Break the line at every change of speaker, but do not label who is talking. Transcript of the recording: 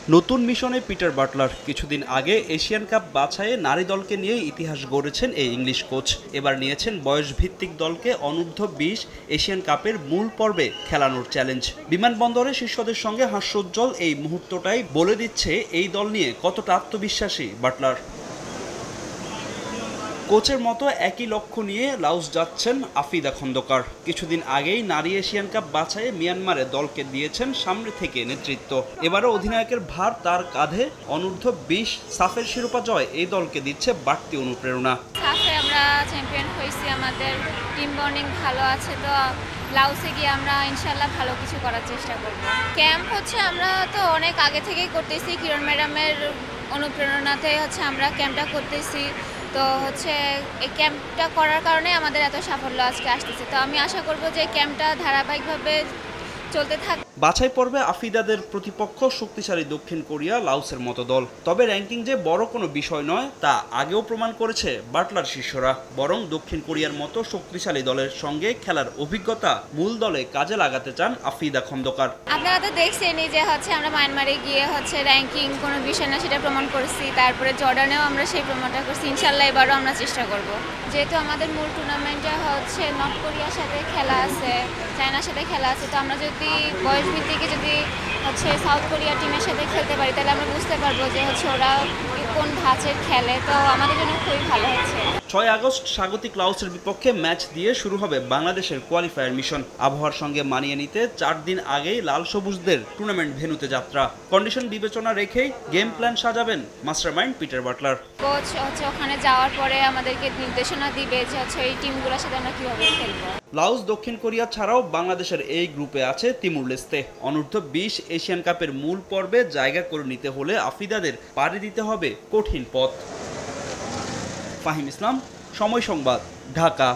নতুন মিশনে Peter Butler কিছুদিন আগে এশিয়ান কাপ বাছাইয়ে নারী দলকে নিয়ে ইতিহাস গড়েছেন এই ইংলিশ কোচ। এবার নিয়েছেন বয়সভিত্তিক দলকে অনূর্ধ্ব-20 এশিয়ান কাপের মূল পর্বে খেলানোর চ্যালেঞ্জ। বিমানবন্দরে শিষ্যদের সঙ্গে হাস্যোজ্জ্বল এই মুহূর্তটাই বলে দিচ্ছে এই দল নিয়ে কতটা আত্মবিশ্বাসী বাটলার। কোচের মতো একই লক্ষ্য নিয়ে লাওস যাচ্ছেন আফিদা খন্দকার। কিছুদিন আগেই নারী এশিয়ান কাপ বাছাইয়ে মিয়ানমারে দলকে দিয়েছেন সামনে থেকে নেতৃত্ব। এবারও অধিনায়কের ভার তার কাঁধে। অনূর্ধ্ব-20 সাফের শিরোপা জয় এই দলকে দিচ্ছে বাড়তি অনুপ্রেরণা।
সাফে আমরা চ্যাম্পিয়ন হয়েছি, আমাদের টিম বন্ডিং ভালো আছে, তো লাওসে গিয়ে আমরা ইনশাল্লাহ ভালো কিছু করার চেষ্টা করব। ক্যাম্প হচ্ছে আমরা তো অনেক আগে থেকেই করতেছি, কিরণ ম্যাডামের অনুপ্রেরণাতে হচ্ছে আমরা ক্যাম্পটা করতেছি। তো হচ্ছে এই ক্যাম্পটা করার কারণে আমাদের এত সাফল্য আজকে আসতেছে। তো আমি আশা করব যে ক্যাম্পটা ধারাবাহিকভাবে চলতে থাকবে।
বাছাই পর্বে আফিদাদের প্রতিপক্ষ শক্তিশালী দক্ষিণ কোরিয়া, লাওসের মতো দল। তবে র্যাঙ্কিং যে বড় কোনো বিষয় নয় তা আগেও প্রমাণ করেছে বাটলার শিষ্যরা। বরং দক্ষিণ কোরিয়ার মতো শক্তিশালী দলের সঙ্গে খেলার অভিজ্ঞতা মূল দলে কাজে লাগাতে চান আফিদা খন্দকার।
আপনারা তো দেখছেনই যে হচ্ছে আমরা মায়ানমারে গিয়ে হচ্ছে র্যাঙ্কিং কোনো বিষয় না সেটা প্রমাণ করছি। তারপরে জর্ডানেও আমরা সেই প্রমাণটা করছি। ইনশাল্লাহ এবারও আমরা চেষ্টা করব। যেহেতু আমাদের মূল টুর্নামেন্টে হচ্ছে নর্থ কোরিয়ার সাথে খেলা আছে, চায়নার সাথে খেলা আছে, তো আমরা যদি বয়স ভিত্তিকে যদি হচ্ছে সাউথ কোরিয়া টিমের সাথে খেলতে পারি তাহলে আমরা বুঝতে পারবো যে হচ্ছে ওরা কোন ধাঁচের খেলে। তো আমাদের জন্য খুবই ভালো হচ্ছে।
6 আগস্ট স্বাগতিক লাওসের বিপক্ষে ম্যাচ দিয়ে শুরু হবে বাংলাদেশের কোয়ালিফায়ার মিশন। আবহাওয়ার সঙ্গে মানিয়ে নিতে 4 দিন আগেই লাল সবুজদের টুর্নামেন্ট ভেন্যুতে যাত্রা। কন্ডিশন বিবেচনা রেখেই গেম প্ল্যান সাজাবেন মাস্টারমাইন্ড পিটার বাটলার।
কোচ হচ্ছে ওখানে যাওয়ার পরে আমাদেরকে নির্দেশনা দিবে যে হচ্ছে এই টিমগুলোর সাথে আমরা কীভাবে খেলবো।
লাওস, দক্ষিণ কোরিয়া ছাড়াও বাংলাদেশের এই গ্রুপে আছে তিমুর লেস্তে। অনূর্ধ্ব-20 এশিয়ান কাপের মূল পর্বে জায়গা করে নিতে হলে আফিদাদের পাড়ি দিতে হবে কঠিন পথ। ফাহিম ইসলাম, সময় সংবাদ, ঢাকা।